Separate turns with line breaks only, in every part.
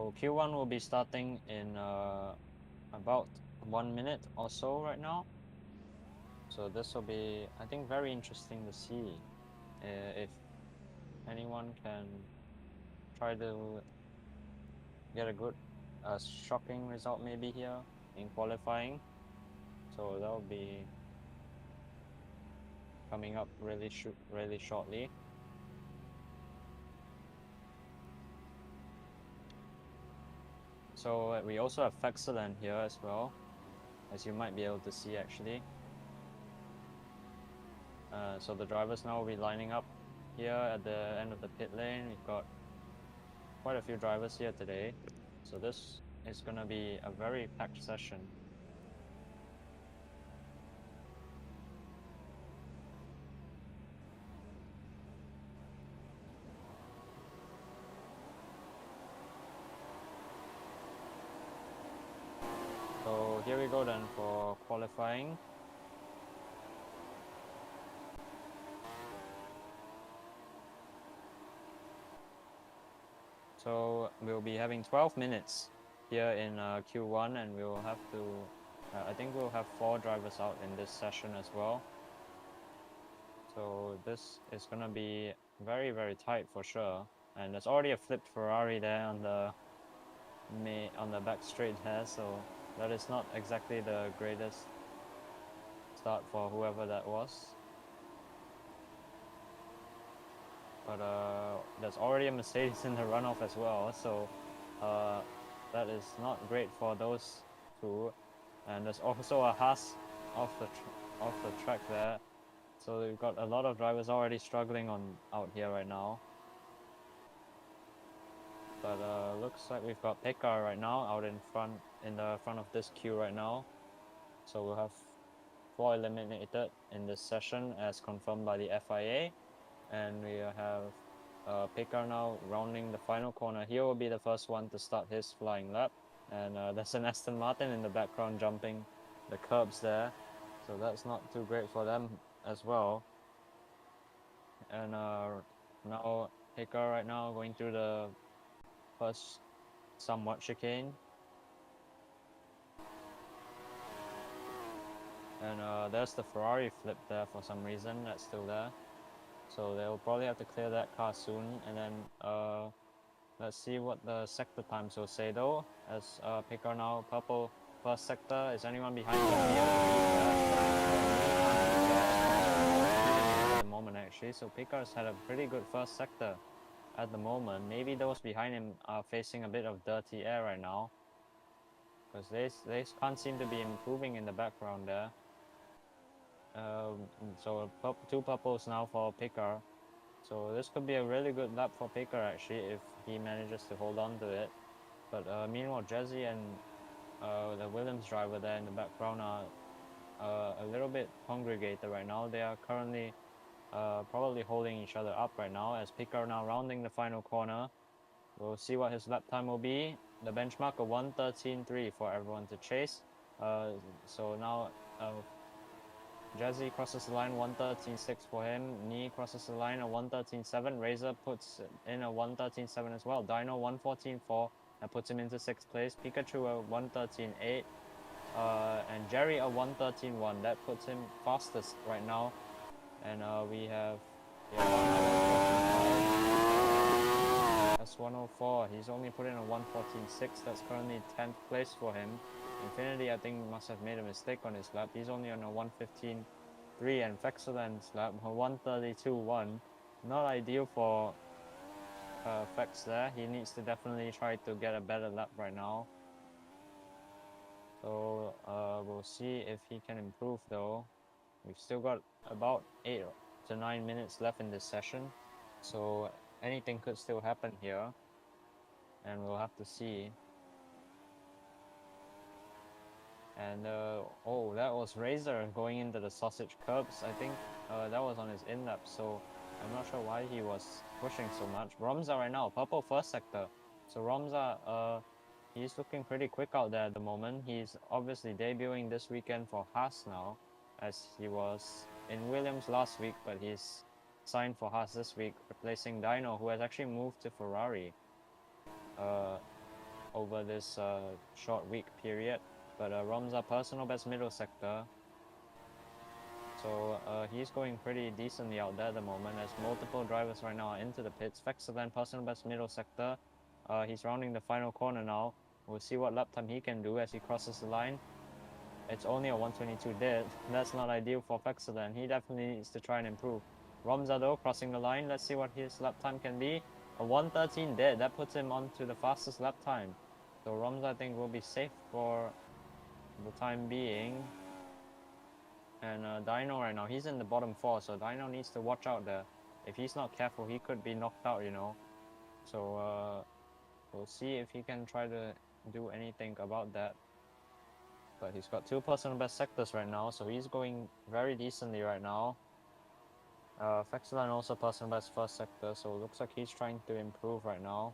So Q1 will be starting in about 1 minute or so right now. So this will be, I think, very interesting to see if anyone can try to get a good, shocking result maybe here in qualifying. So that will be coming up really shortly. So we also have Fexeland here as well, as you might be able to see actually. So the drivers now will be lining up here at the end of the pit lane. We've got quite a few drivers here today. So this is going to be a very packed session. So here we go then for qualifying. So we'll be having 12 minutes here in Q1, and we'll have to, I think we'll have 4 drivers out in this session as well. So this is going to be very, very tight for sure. And there's already a flipped Ferrari there on the back straight there, so that is not exactly the greatest start for whoever that was. But there's already a Mercedes in the runoff as well, so that is not great for those two. And there's also a Haas off the track there, so we've got a lot of drivers already struggling out here right now. But looks like we've got Pekka right now out in the front of this queue right now. So we'll have 4 eliminated in this session as confirmed by the FIA. And we have Pekka now rounding the final corner. He will be the first one to start his flying lap. And there's an Aston Martin in the background jumping the curbs there. So that's not too great for them as well. And now Pekka right now going through the first somewhat chicane. And there's the Ferrari flip there for some reason, that's still there. So they'll probably have to clear that car soon. And then let's see what the sector times will say though. As Pekka now purple first sector. Is anyone behind him here? At the moment actually. So Pekka's had a pretty good first sector at the moment. Maybe those behind him are facing a bit of dirty air right now, because they can't seem to be improving in the background there. So 2 purples now for Pekka. So this could be a really good lap for Pekka actually if he manages to hold on to it. But meanwhile, Jesse and the Williams driver there in the background are a little bit congregated right now. They are currently probably holding each other up right now as Pekka now rounding the final corner. We'll see what his lap time will be. The benchmark of 1:13.3 for everyone to chase. So now Jazzy crosses the line, 1:13.6 for him. Knee crosses the line, a 1:13.7. Razor puts in a 1:13.7 as well. Dino 1:14.4. That puts him into 6th place. Pikachu a 1:13.8. And Jerry a 1:13.1. That puts him fastest right now. And we have S104. He's only put in a 1:14.6. That's currently 10th place for him. Infinity, I think, must have made a mistake on his lap. He's only on a 1:15.3, and Fexeland's lap, a 1:32.1. Not ideal for Fex there. He needs to definitely try to get a better lap right now. So we'll see if he can improve though. We've still got about 8 to 9 minutes left in this session. So anything could still happen here. And we'll have to see. And oh, that was Razor going into the sausage curbs. I think that was on his in lap, so I'm not sure why he was pushing so much. Romza right now, purple first sector. So Romza, he's looking pretty quick out there at the moment. He's obviously debuting this weekend for Haas now, as he was in Williams last week, but he's signed for Haas this week, replacing Dino, who has actually moved to Ferrari. over this short week period. But Romza personal best middle sector. So he's going pretty decently out there at the moment, as multiple drivers right now are into the pits. Vexalan personal best middle sector. He's rounding the final corner now. We'll see what lap time he can do as he crosses the line. It's only a 122 dead. That's not ideal for Vexalan. He definitely needs to try and improve. Romza though, crossing the line. Let's see what his lap time can be. A 113 dead. That puts him onto the fastest lap time. So Romza, I think, will be safe for the time being. And Dino right now, he's in the bottom 4, so Dino needs to watch out there. If he's not careful, he could be knocked out, you know. So we'll see if he can try to do anything about that. But he's got 2 personal best sectors right now, so he's going very decently right now. Fexelan also personal best first sector, so it looks like he's trying to improve right now.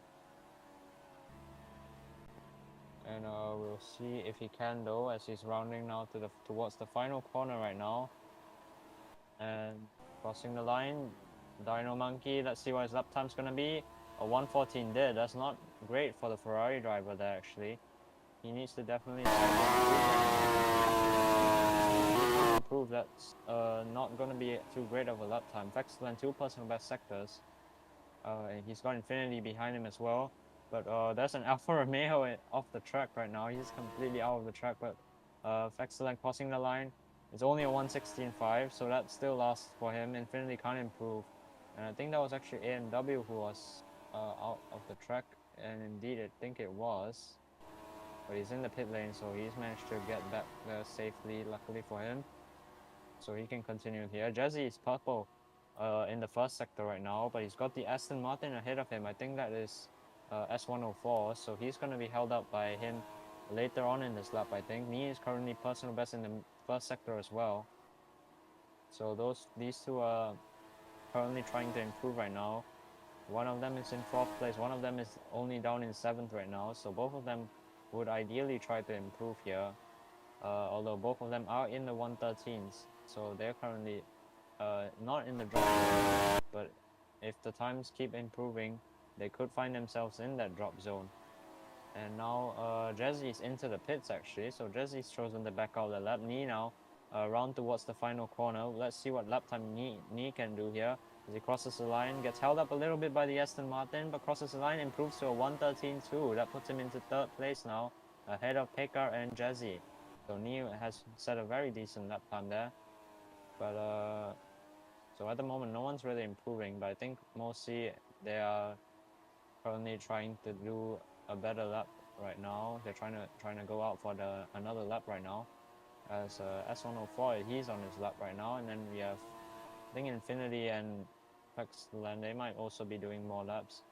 And we'll see if he can though, as he's rounding now towards the final corner right now. And crossing the line, Dino Monkey, let's see what his lap time's gonna be. A 114 dead. That's not great for the Ferrari driver there actually. He needs to definitely improve. That's not gonna be too great of a lap time. Vexelan 2 personal best sectors. And he's got Infinity behind him as well. But there's an Alfa Romeo off the track right now. He's completely out of the track, but Vexelan crossing the line. It's only a 116.5, so that still lasts for him. Infinity can't improve. And I think that was actually AMW who was out of the track. And indeed, I think it was. But he's in the pit lane, so he's managed to get back there safely, luckily for him. So he can continue here. Jesse is purple in the first sector right now, but he's got the Aston Martin ahead of him. I think that is S104, so he's going to be held up by him later on in this lap, I think. Me is currently personal best in the first sector as well. So these two are currently trying to improve right now. One of them is in 4th place, one of them is only down in 7th right now, so both of them would ideally try to improve here. Although both of them are in the 113s, so they're currently not in the drop zone, but if the times keep improving, they could find themselves in that drop zone. And now Jesse's into the pits actually, so Jesse's chosen to back out the lap. Knee now round towards the final corner. Let's see what lap time Knee can do here. As he crosses the line, gets held up a little bit by the Aston Martin, but crosses the line, improves to a 113.2. That puts him into 3rd place now, ahead of Pekar and Jesse. So Knee has set a very decent lap time there. But so at the moment, no one's really improving, but I think mostly they are currently trying to do a better lap right now. They're trying to go out for another lap right now. As S104, he's on his lap right now, and then we have, I think, Infinity and Vexelan, they might also be doing more laps.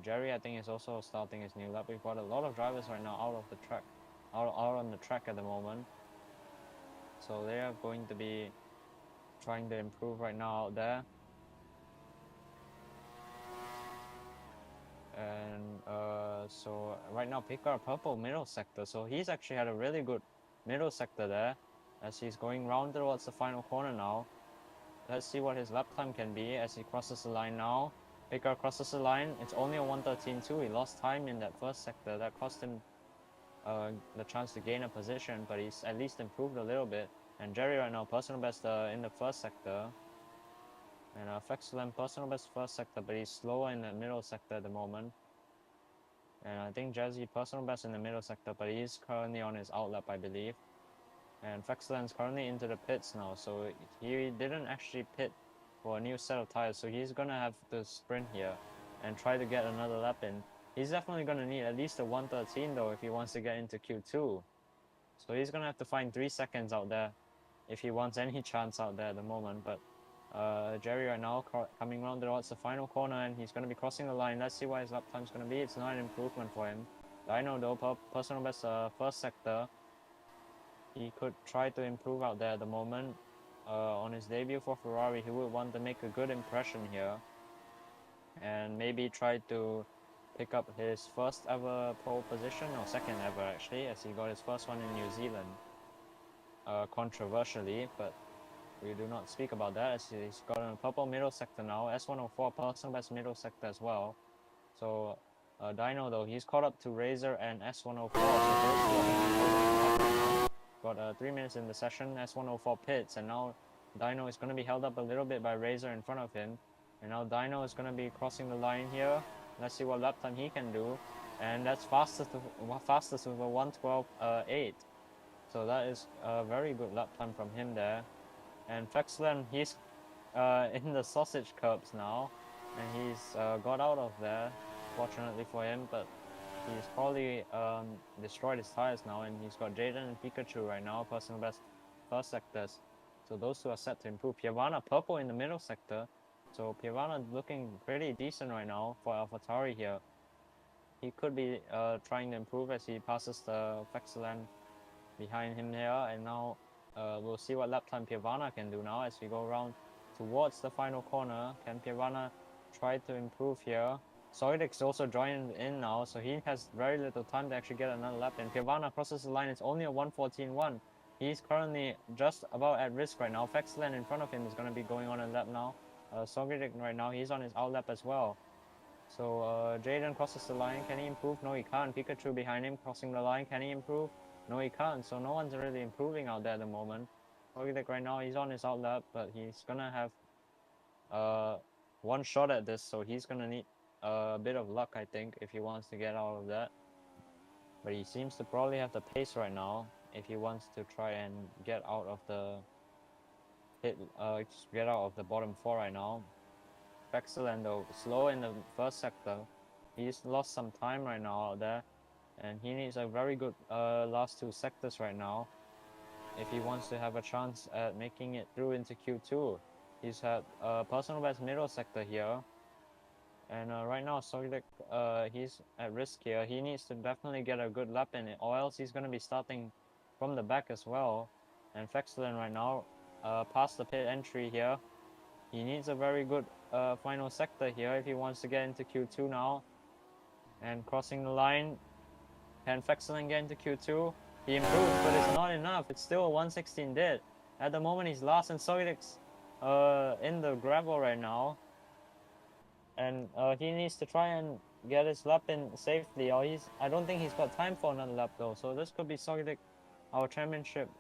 Jerry, I think, is also starting his new lap. We've got a lot of drivers right now out of the track, out on the track at the moment. So they are going to be trying to improve right now out there. And so right now Pekar purple middle sector, so he's actually had a really good middle sector there as he's going round towards the final corner now. Let's see what his lap time can be as he crosses the line now. Pekar crosses the line. It's only a 113.2. He lost time in that first sector. That cost him the chance to gain a position, but he's at least improved a little bit. And Jerry right now personal best in the first sector. And Vexelan personal best first sector, but he's slower in the middle sector at the moment. And I think Jazzy personal best in the middle sector, but he's currently on his outlap, I believe. And Vexelan's currently into the pits now, so he didn't actually pit for a new set of tires, so he's gonna have to sprint here and try to get another lap in. He's definitely gonna need at least a 113 though if he wants to get into Q2. So he's gonna have to find 3 seconds out there if he wants any chance out there at the moment. But Jerry right now coming around towards the final corner, and he's going to be crossing the line. Let's see what his lap time's going to be. It's not an improvement for him. Dino though, personal best first sector. He could try to improve out there at the moment. On his debut for Ferrari, he would want to make a good impression here. And maybe try to pick up his first ever pole position, or second ever actually, as he got his first one in New Zealand. Controversially, but we do not speak about that as he's got a purple middle sector now. S104 personal best middle sector as well. So Dino though, he's caught up to Razor and S104. So those got 3 minutes in the session. S104 pits, and now Dino is going to be held up a little bit by Razor in front of him. And now Dino is going to be crossing the line here. Let's see what lap time he can do. And that's fastest with a 1:12.8. So that is a very good lap time from him there. And Fexland, he's in the sausage curbs now, and he's got out of there, fortunately for him, but he's probably destroyed his tires now, and he's got Jaden and Pikachu right now, personal best first sectors. So those two are set to improve. Piranha purple in the middle sector, so Piranha looking pretty decent right now for AlphaTauri here. He could be trying to improve as he passes the Fexland behind him here, and now we'll see what lap time Piranha can do now as we go around towards the final corner. Can Piranha try to improve here? Soidix also joined in now, so he has very little time to actually get another lap in. Piranha crosses the line, it's only a 1:14.1. He's currently just about at risk right now. Fexland in front of him is going to be going on a lap now. Soidix right now, he's on his out lap as well. So Jaden crosses the line, can he improve? No, he can't. Pikachu behind him crossing the line, can he improve? No, he can't, so no one's really improving out there at the moment. Soidix right now, he's on his out lap, but he's gonna have one shot at this, so he's gonna need a bit of luck, I think, if he wants to get out of that. But he seems to probably have the pace right now if he wants to try and get out of the get out of the bottom 4 right now. Fexland though, slow in the first sector. He's lost some time right now out there, and he needs a very good last 2 sectors right now if he wants to have a chance at making it through into Q2. He's had personal best middle sector here, and right now Soidix, he's at risk here. He needs to definitely get a good lap in it, or else he's going to be starting from the back as well. And Fexland right now, past the pit entry here, he needs a very good final sector here if he wants to get into Q2 now. And crossing the line, can Fexland get into Q2? He improved, but it's not enough. It's still a 1:16 dead. At the moment, he's last, and Soidix in the gravel right now. And he needs to try and get his lap in safely, or I don't think he's got time for another lap though. So this could be Soidix, our championship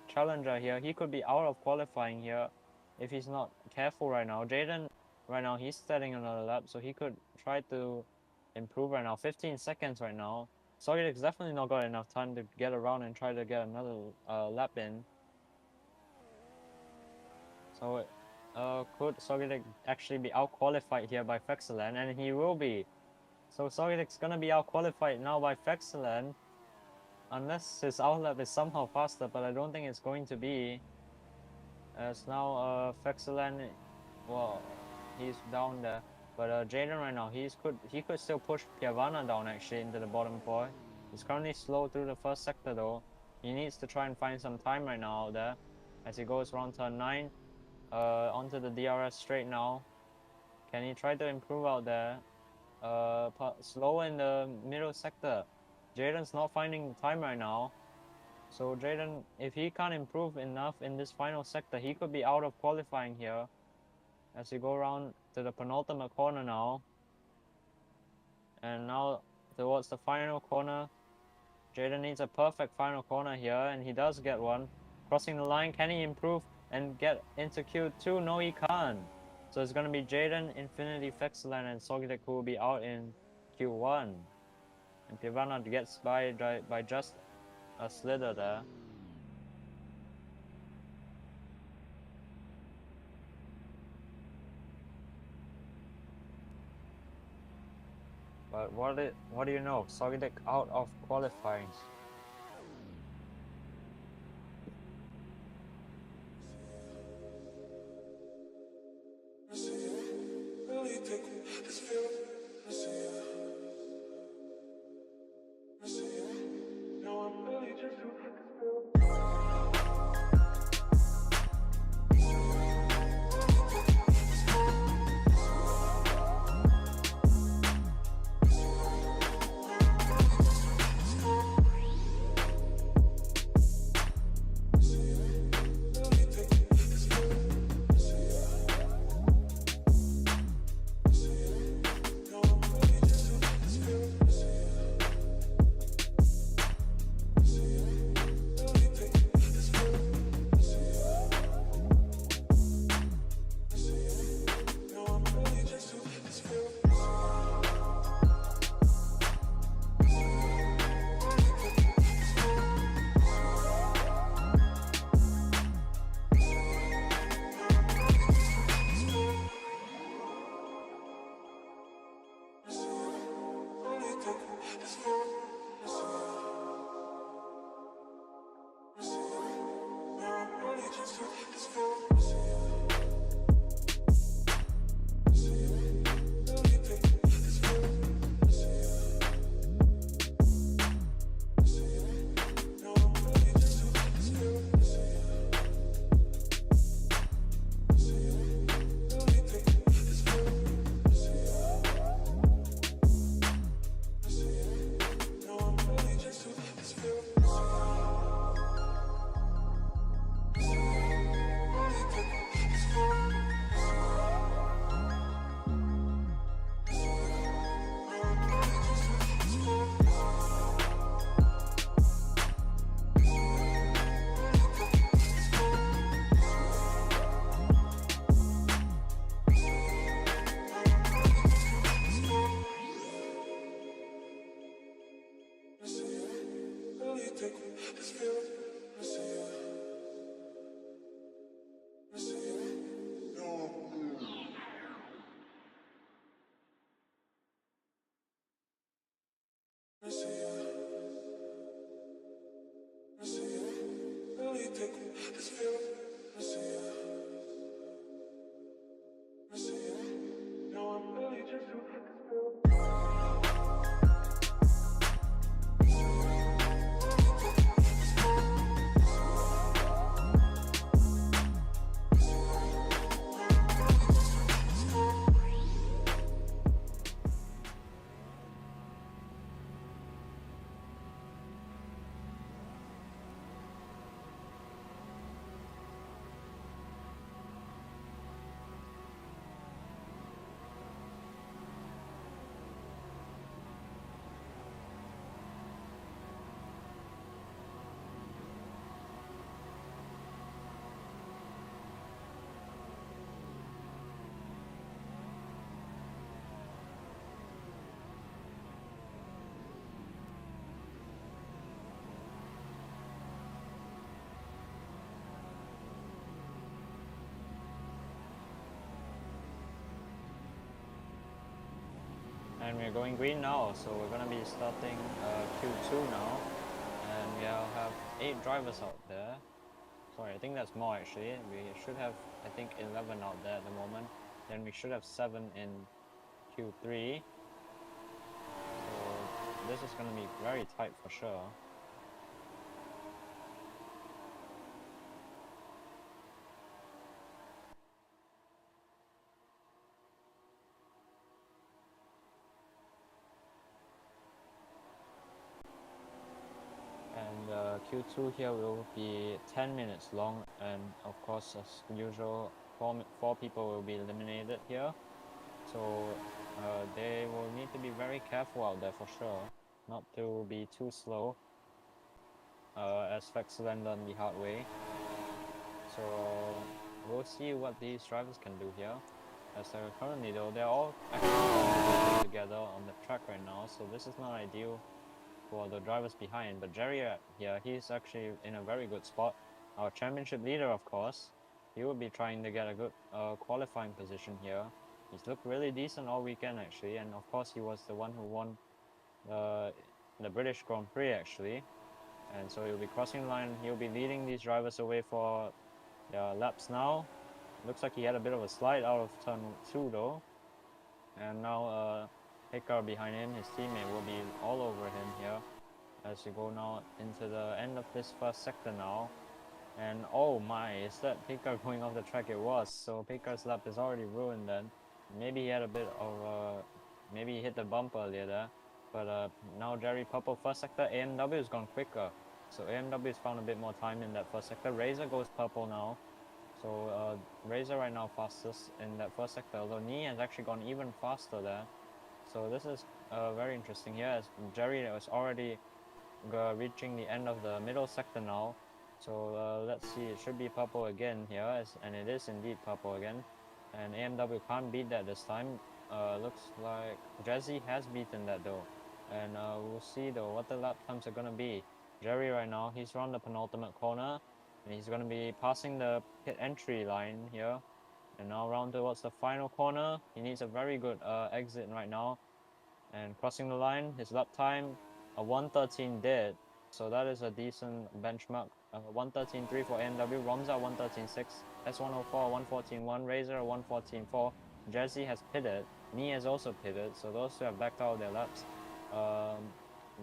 challenger here. He could be out of qualifying here if he's not careful right now. Jaden right now, he's setting another lap, so he could try to improve right now. 15 seconds right now. Soidix definitely not got enough time to get around and try to get another lap in. So could Soidix actually be out qualified here by Fexland? And he will be. So Soidix gonna be out qualified now by Fexland, unless his out lap is somehow faster, but I don't think it's going to be. As now Fexland, well, he's down there. But Jaden right now, he could still push Piranha down actually into the bottom 4. He's currently slow through the first sector though. He needs to try and find some time right now out there as he goes around turn 9 onto the DRS straight now. Can he try to improve out there? Slow in the middle sector. Jaden's not finding time right now. So Jaden, if he can't improve enough in this final sector, he could be out of qualifying here. As you go around to the penultimate corner now. And now towards the final corner. Jaden needs a perfect final corner here, and he does get one. Crossing the line, can he improve and get into Q2? No, he can't. So it's going to be Jaden, Infinity, Fexland, and Soidix who will be out in Q1. And Piranha gets by just a slither there. But what do you know? Soidix out of qualifying. And we're going green now, so we're gonna be starting Q2 now, and we'll have 8 drivers out there. Sorry, I think that's more actually. We should have, I think, 11 out there at the moment. Then we should have 7 in Q3. So this is gonna be very tight for sure. And Q2 here will be 10 minutes long, and of course, as usual, four people will be eliminated here. So they will need to be very careful out there for sure, not to be too slow, as Vexland learned the hard way. So we'll see what these drivers can do here. As currently though, they're all actually together on the track right now, so this is not ideal for the drivers behind. But Jerry here, he's actually in a very good spot. Our championship leader, of course, he will be trying to get a good qualifying position here. He's looked really decent all weekend actually, and of course he was the one who won the British Grand Prix actually. And so he'll be crossing the line, he'll be leading these drivers away for laps now. Looks like he had a bit of a slide out of turn 2 though. And now Picker behind him, his teammate, will be all over him here as we go now into the end of this first sector now. And oh my, is that Picker going off the track? It was. So Picker's lap is already ruined then. Maybe he had a bit of maybe he hit the bump earlier there. But now Jerry purple first sector. AMW has gone quicker, so AMW has found a bit more time in that first sector. Razor goes purple now, so Razor right now fastest in that first sector, although Nee has actually gone even faster there. So this is very interesting here, as Jerry is already reaching the end of the middle sector now. So let's see, it should be purple again here, and it is indeed purple again. And AMW can't beat that this time. Looks like Jazzy has beaten that though. And we'll see though what the lap times are gonna be. Jerry right now, he's around the penultimate corner, and he's gonna be passing the pit entry line here. And now round towards the final corner, he needs a very good exit right now. And crossing the line, his lap time, a 1:13 did. So that is a decent benchmark. 1:13.3 for AMW, Romza 1:13.6, S104 1:14.1, Razor 1:14.4. Jesse has pitted, Nee has also pitted, so those two have backed out of their laps.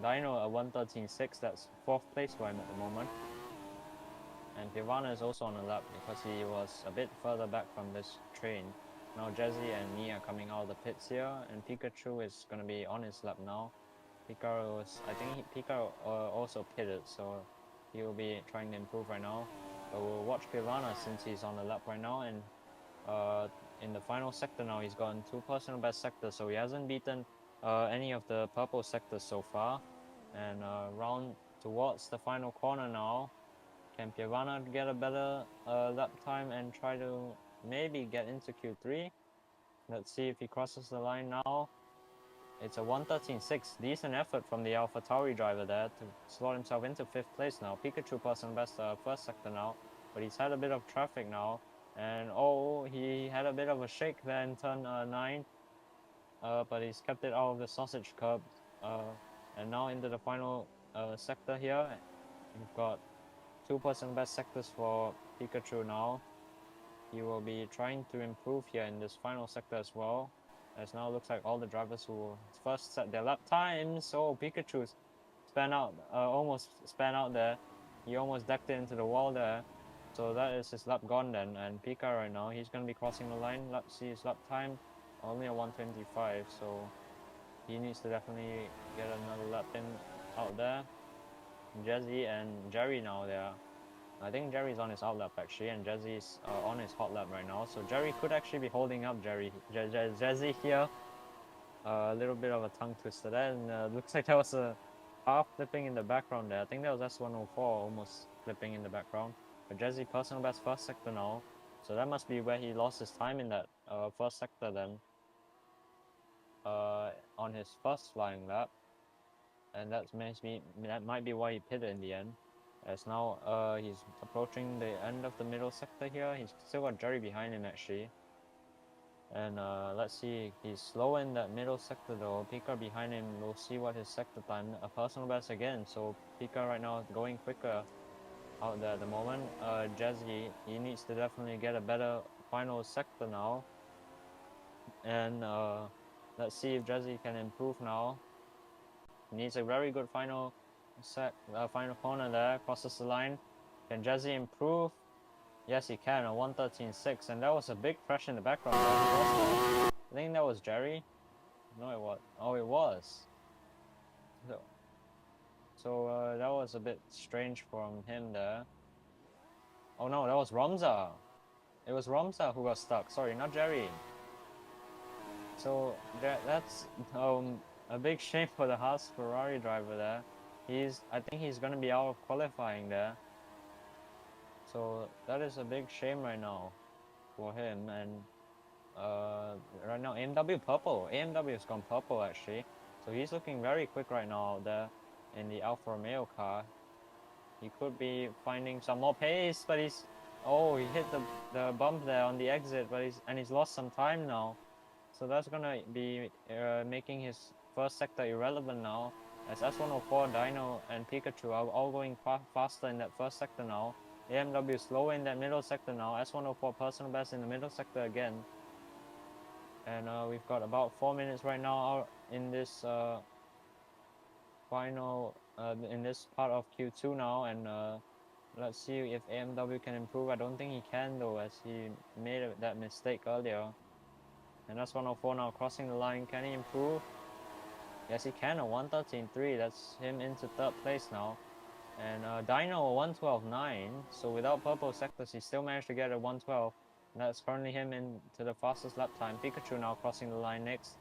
Dino a 1:13.6, that's 4th place for him at the moment. And Pivana is also on a lap because he was a bit further back from this train. Now Jesse and Nee are coming out of the pits here, and Pikachu is going to be on his lap now. Pikachu was, I think Pikachu also pitted, so he will be trying to improve right now. But we'll watch Pivana since he's on the lap right now, and in the final sector now he's gotten 2 personal best sectors, so he hasn't beaten any of the purple sectors so far. And round towards the final corner now. Can Pivana get a better lap time and try to maybe get into Q3? Let's see if he crosses the line now. It's a 1:13.6. Decent effort from the AlphaTauri driver there to slot himself into 5th place now. Pikachu personal best first sector now, but he's had a bit of traffic now. And oh, he had a bit of a shake there in turn 9, but he's kept it out of the sausage curb. And now into the final sector here. We've got 2 personal best sectors for Pikachu now. He will be trying to improve here in this final sector as well. As now looks like all the drivers who first set their lap times. So Pikachu's almost span out there. He almost decked it into the wall there. So that is his lap gone then. And Pika right now, he's going to be crossing the line. Let's see his lap time. Only a 1:25. So he needs to definitely get another lap in out there. Jesse and Jerry now there. I think Jerry's on his out lap actually, and Jesse's on his hot lap right now. So Jerry could actually be holding up Jesse here. A little bit of a tongue twister there, and looks like there was a half flipping in the background there. I think that was S104 almost flipping in the background. But Jesse personal best first sector now, so that must be where he lost his time in that first sector then. On his first flying lap, and that might be why he pitted in the end. As now he's approaching the end of the middle sector here. He's still got Jerry behind him actually. And let's see, he's slow in that middle sector though. Pika behind him, we'll see what his sector time, a personal best again. So Pika right now going quicker out there at the moment. Jesse, he needs to definitely get a better final sector now. And let's see if Jesse can improve now. He needs a very good final corner there, crosses the line. Can Jesse improve? Yes, he can, a 1:13.6, and that was a big crash in the background. I think that was Jerry. No, it was. Oh, it was. So that was a bit strange from him there. Oh no, that was Romza. It was Romza who got stuck. Sorry, not Jerry. So that's a big shame for the Haas Ferrari driver there. I think he's gonna be out of qualifying there. So that is a big shame right now for him. And right now AMW purple. AMW has gone purple actually. So he's looking very quick right now out there in the Alfa Romeo car. He could be finding some more pace, but he hit the bump there on the exit, but he's lost some time now. So that's gonna be making his first sector irrelevant now, as S104, Dino, and Pikachu are all going faster in that first sector now. AMW slow in that middle sector now. S104 personal best in the middle sector again. And we've got about 4 minutes right now out in this in this part of Q2 now, and let's see if AMW can improve. I don't think he can though, as he made that mistake earlier. And that's 104 now crossing the line. Can he improve? Yes, he can. A 1:13.3. That's him into 3rd place now. And Dino a 1:12.9. So without purple sectors, he still managed to get a 1:12. And that's currently him into the fastest lap time. Pikachu now crossing the line next.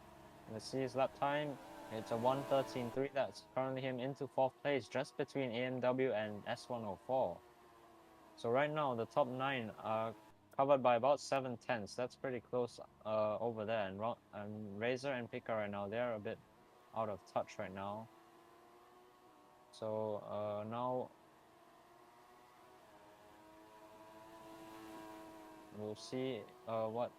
Let's see his lap time. It's a 1:13.3. That's currently him into 4th place, just between AMW and S104. So right now, the top 9 are covered by about 7/10. That's pretty close over there. And Razor and Pika right now, they're a bit out of touch right now. So now we'll see what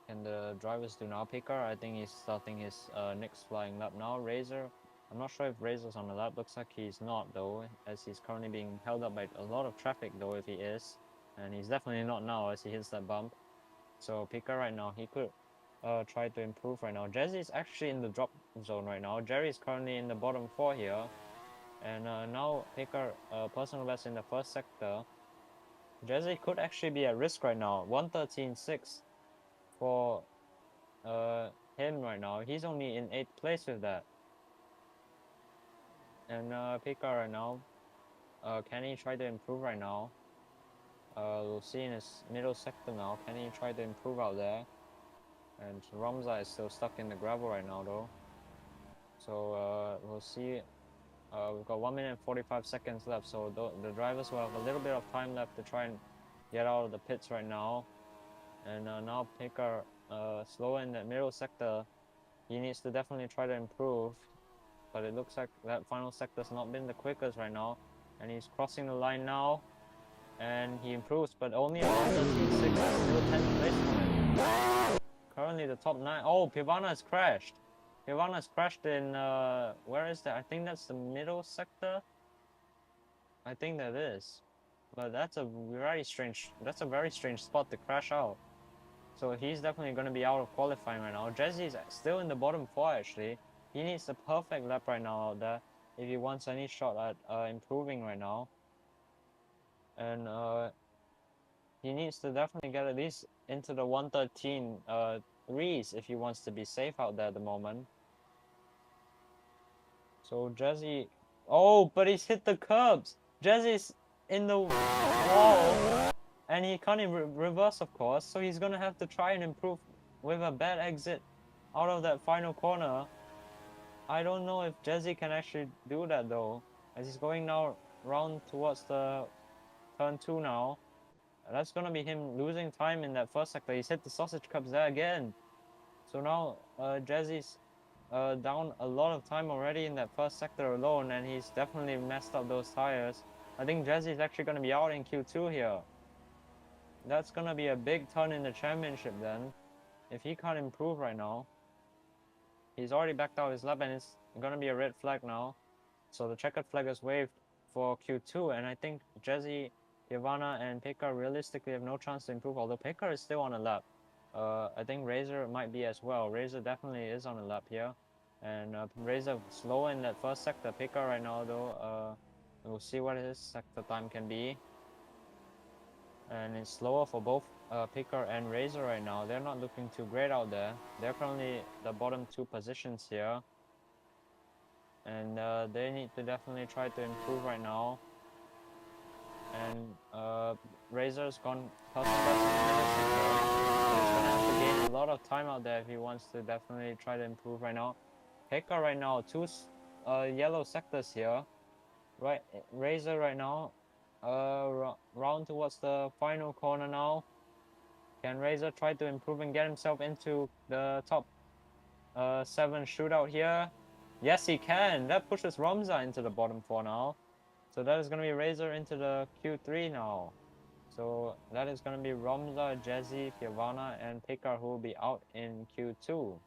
can the drivers do now? Picker, I think he's starting his next flying lap now. Razor, I'm not sure if Razor's on the lap. Looks like he's not though, as he's currently being held up by a lot of traffic though if he is. And he's definitely not now as he hits that bump. So Picker right now, he could try to improve right now. Jazzy's actually in the drop zone right now. Jerry's currently in the bottom 4 here. And now Picker personal best in the first sector. Jazzy could actually be at risk right now. 113.6 for him right now. He's only in 8th place with that. And Pika right now, can he try to improve right now? We'll see in his middle sector now. Can he try to improve out there? And Ramza is still stuck in the gravel right now though. So we'll see. We've got 1 minute and 45 seconds left. So the drivers will have a little bit of time left to try and get out of the pits right now. And now Pika slow in that middle sector. He needs to definitely try to improve. But it looks like that final sector's not been the quickest right now. And he's crossing the line now. And he improves, but only a 113.6, still 10th place for him. Currently the top 9. Oh, Pivana has crashed. Pivana has crashed in, where is that? I think that's the middle sector. I think that is. But that's a very strange spot to crash out. So he's definitely going to be out of qualifying right now. Jesse's still in the bottom 4 actually. He needs the perfect lap right now out there if he wants any shot at improving right now. And he needs to definitely get at least into the 113 threes if he wants to be safe out there at the moment. So Jesse, oh, but he's hit the curbs. Jesse's in the wall, and he can't reverse, of course. So he's gonna have to try and improve with a bad exit out of that final corner. I don't know if Jesse can actually do that though, as he's going now round towards the turn 2 now. That's gonna be him losing time in that first sector. He's hit the sausage cups there again. So now Jesse's down a lot of time already in that first sector alone, and he's definitely messed up those tires. I think Jesse's actually gonna be out in Q2 here. That's gonna be a big turn in the championship then, if he can't improve right now. He's already backed out his lap, and it's gonna be a red flag now. So the checkered flag is waved for Q2, and I think Jesse, Ivana, and Pekka realistically have no chance to improve, although Pekka is still on a lap. I think Razor might be as well. Razor definitely is on a lap here. And Razor slow in that first sector. Pekka right now though, we'll see what his sector time can be. And it's slower for both Pekka and Razor right now. They're not looking too great out there. They're currently the bottom 2 positions here. And they need to definitely try to improve right now. And Razor's gone personal best in the middle sector. So he's gonna have to gain a lot of time out there if he wants to definitely try to improve right now. Pekka right now, 2 yellow sectors here. Right, Razor right now, round towards the final corner now. Can Razor try to improve and get himself into the top 7 shootout here? Yes, he can. That pushes Ramza into the bottom 4 now. So that is going to be Razor into the Q3 now. So that is going to be Ramza, Jazzy, Fiavana, and Pekka who will be out in Q2.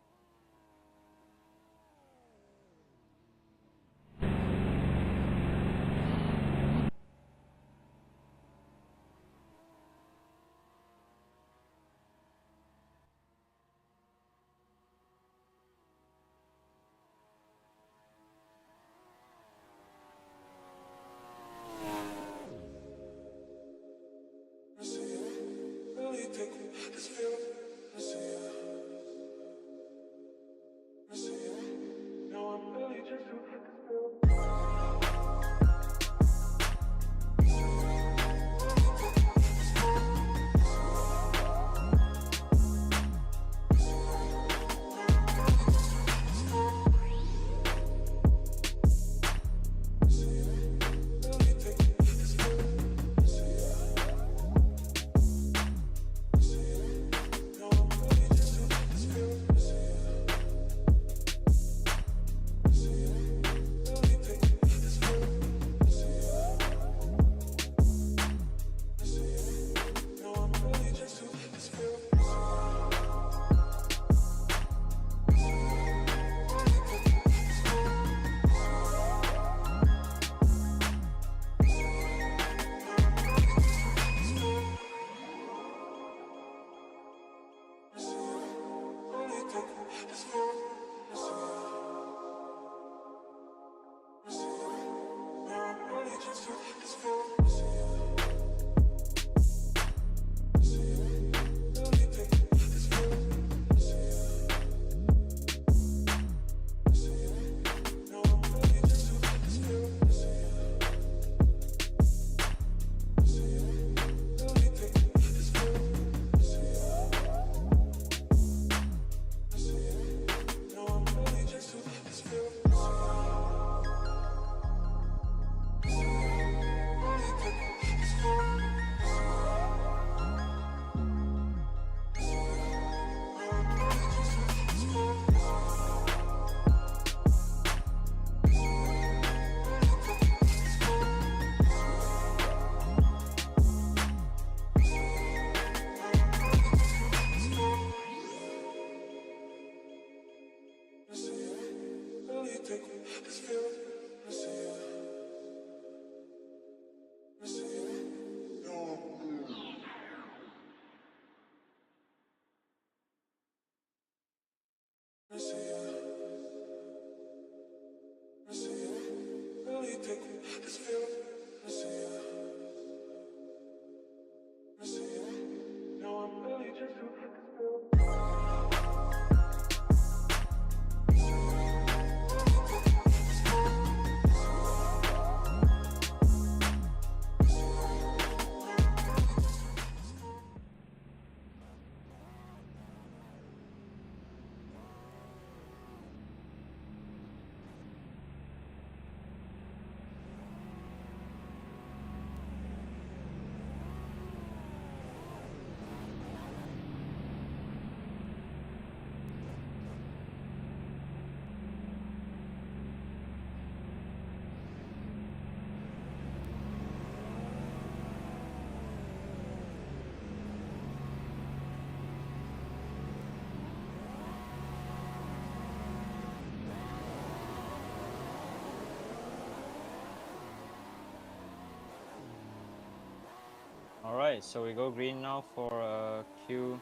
Alright, so we go green now for Q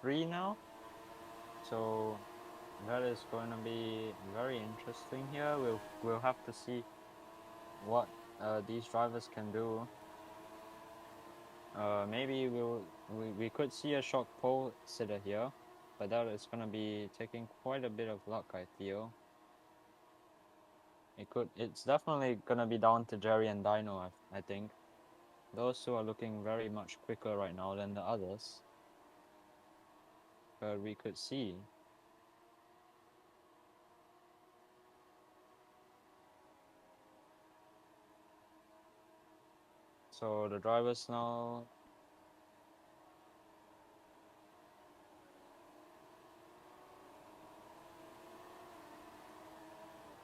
3 now. So that is going to be very interesting here. We'll have to see what these drivers can do. Maybe we could see a shock pole sitter here, but that is going to be taking quite a bit of luck, I feel. It's definitely gonna be down to Jerry and Dino, I think. Those two are looking very much quicker right now than the others. But we could see. So the drivers now.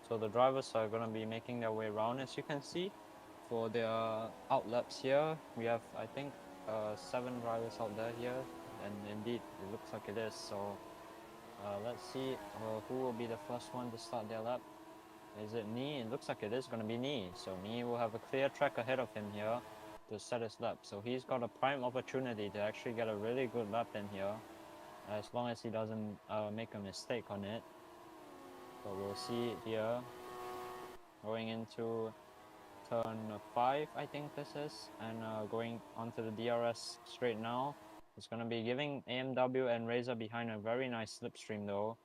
So the drivers are gonna be making their way around, as you can see. For their outlaps here, we have, I think, 7 drivers out there here, and indeed it looks like it is. So let's see who will be the first one to start their lap. Is it Nee? It looks like it is going to be Nee. So Nee will have a clear track ahead of him here to set his lap. So he's got a prime opportunity to actually get a really good lap in here, as long as he doesn't make a mistake on it. So we'll see here, going into turn 5, I think this is, and going onto the DRS straight now. It's going to be giving AMW and Razor behind a very nice slipstream though.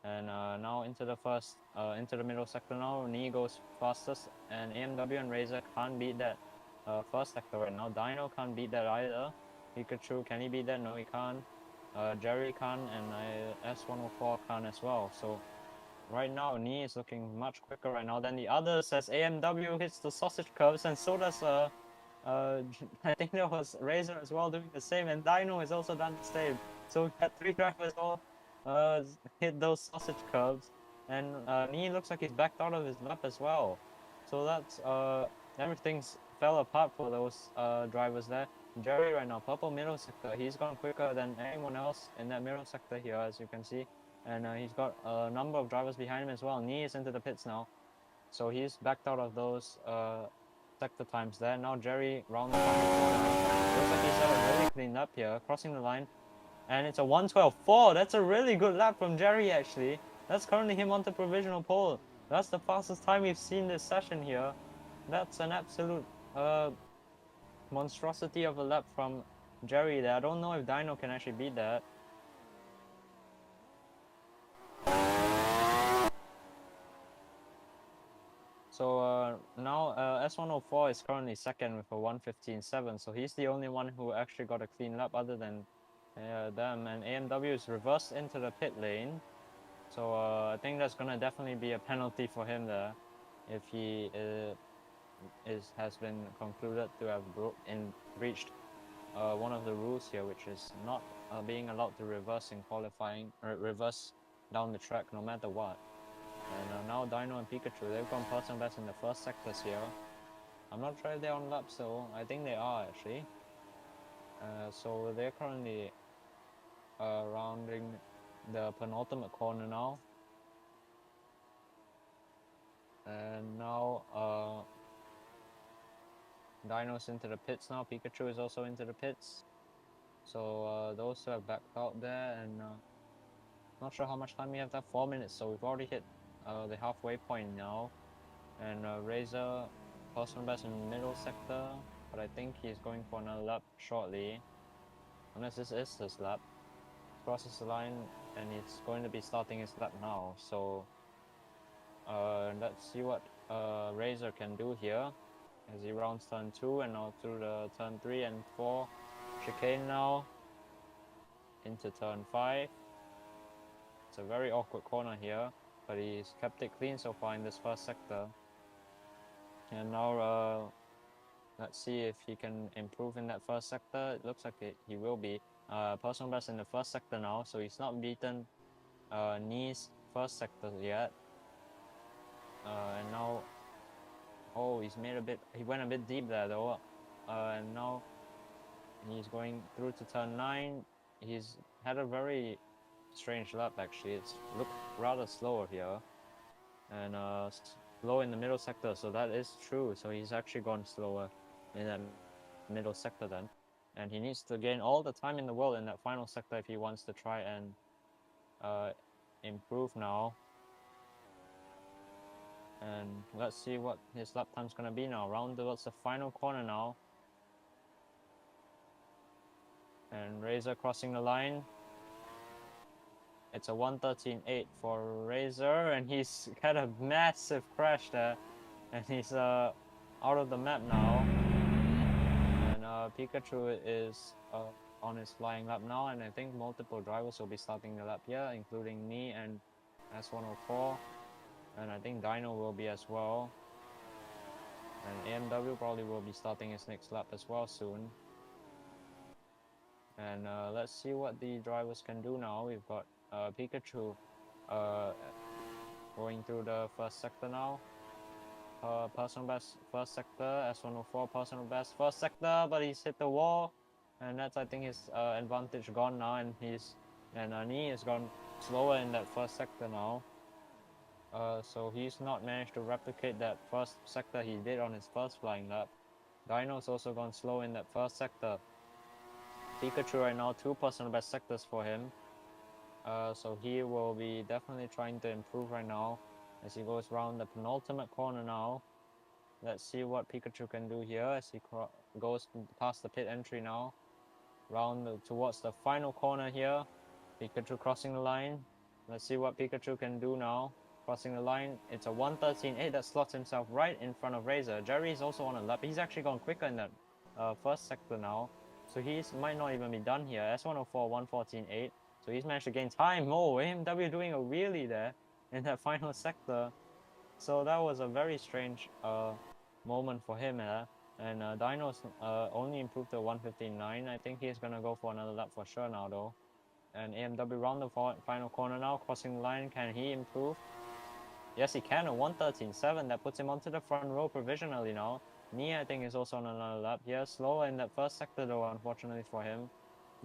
And now into the middle sector now. Nee goes fastest, and AMW and Razor can't beat that first sector right now. Dino can't beat that either. Pikachu, can he beat that? No, he can't. Jerry can, and S104 can as well. So right now, Nee is looking much quicker right now than the others, as AMW hits the sausage curves, and so does I think there was Razor as well doing the same, and Dino has also done the same. So we had 3 drivers all hit those sausage curves, and Nee looks like he's backed out of his lap as well. So that's everything's fell apart for those drivers there. Jerry right now, purple middle sector, he's gone quicker than anyone else in that middle sector here, as you can see. And he's got a number of drivers behind him as well. Nee is into the pits now, so he's backed out of those sector times there. Now Jerry round the final corner. Looks like he set a really clean lap here, crossing the line. And it's a 1:12.4. That's a really good lap from Jerry, actually. That's currently him onto provisional pole. That's the fastest time we've seen this session here. That's an absolute monstrosity of a lap from Jerry there. I don't know if Dino can actually beat that. So now S104 is currently second with a 1:15.7, so he's the only one who actually got a clean lap other than them. And AMW is reversed into the pit lane, so I think that's gonna definitely be a penalty for him there if he has been concluded to have breached one of the rules here, which is not being allowed to reverse in qualifying, or reverse down the track no matter what. And now Dino and Pikachu, they've gone personal best in the first sectors here. I'm not sure if they're on laps though. I think they are actually. So they're currently rounding the penultimate corner now. And now Dino's into the pits now. Pikachu is also into the pits. So those two have backed out there, and not sure how much time we have left. 4 minutes, so we've already hit the halfway point now. And Razor, personal best in the middle sector, but I think he's going for another lap shortly. Unless this is his lap. Crosses the line, and he's going to be starting his lap now. So let's see what Razor can do here as he rounds turn 2 and now through the turn 3 and 4 chicane now into turn 5. It's a very awkward corner here, but he's kept it clean so far in this first sector. And now let's see if he can improve in that first sector. It looks like he will be. Personal best in the first sector now, so he's not beaten Ni's first sector yet. And now, oh, he went a bit deep there though. And now he's going through to turn 9. He's had a very strange lap actually. It's looked rather slower here. And slow in the middle sector, so that is true. So he's actually gone slower in that middle sector then. And he needs to gain all the time in the world in that final sector if he wants to try and improve now. And let's see what his lap time's gonna be now. Round towards the final corner now. And Razor crossing the line. It's a 1:13.8 for Razor, and he's had a massive crash there. And he's out of the map now. And Pikachu is on his flying lap now, and I think multiple drivers will be starting the lap here, including me and S104. And I think Dino will be as well. And AMW probably will be starting his next lap as well soon. And let's see what the drivers can do now. We've got Pikachu going through the first sector now. Personal best first sector, S104 personal best first sector, but he's hit the wall, and that's I think his advantage gone now, and Ni has gone slower in that first sector now. So he's not managed to replicate that first sector he did on his first flying lap. Dino's also gone slow in that first sector. Pikachu right now 2 personal best sectors for him. So he will be definitely trying to improve right now as he goes around the penultimate corner now. Let's see what Pikachu can do here as he goes past the pit entry now. Towards the final corner here. Pikachu crossing the line. Let's see what Pikachu can do now. Crossing the line, it's a 1:13.8 that slots himself right in front of Razor. Jerry is also on a lap. He's actually gone quicker in that first sector now. So he might not even be done here. S104 1:14.8. So he's managed to gain time. Oh, AMW doing a wheelie there in that final sector. So that was a very strange moment for him there. And Dino's only improved to 1:15.9. I think he's gonna go for another lap for sure now though. And AMW round the final corner now, crossing the line. Can he improve? Yes, he can. A 1:13.7 that puts him onto the front row provisionally now. Ni, I think, is also on another lap here. Slower in that first sector though, unfortunately for him.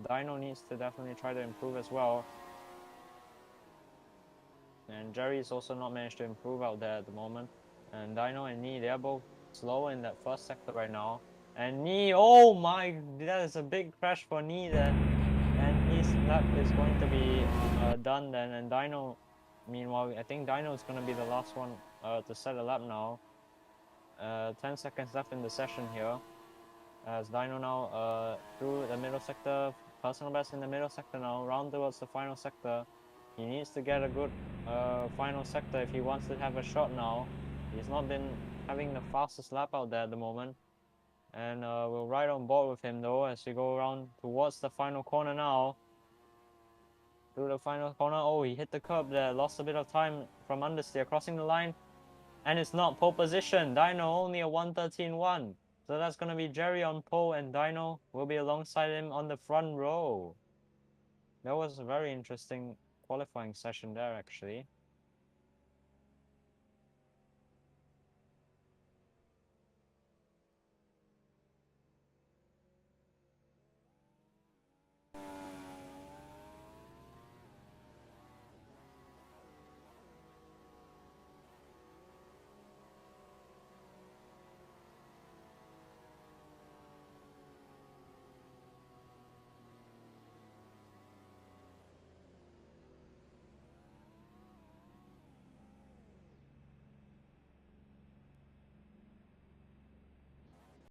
Dino needs to definitely try to improve as well. And Jerry's also not managed to improve out there at the moment. And Dino and Ni, they're both slower in that first sector right now. And Knee, oh my, that is a big crash for Knee then. And his lap is going to be done then. And Dino, meanwhile, I think Dino is going to be the last one to set a lap now. 10 seconds left in the session here. As Dino now through the middle sector, personal best in the middle sector now, round towards the final sector. He needs to get a good final sector if he wants to have a shot now. He's not been having the fastest lap out there at the moment. And we'll ride on board with him though as we go around towards the final corner now. Through the final corner, oh, he hit the curb there, lost a bit of time from understeer, crossing the line. And it's not pole position, Dino only a 1:13.1. So that's going to be Jerry on pole and Dino will be alongside him on the front row. That was a very interesting qualifying session there actually.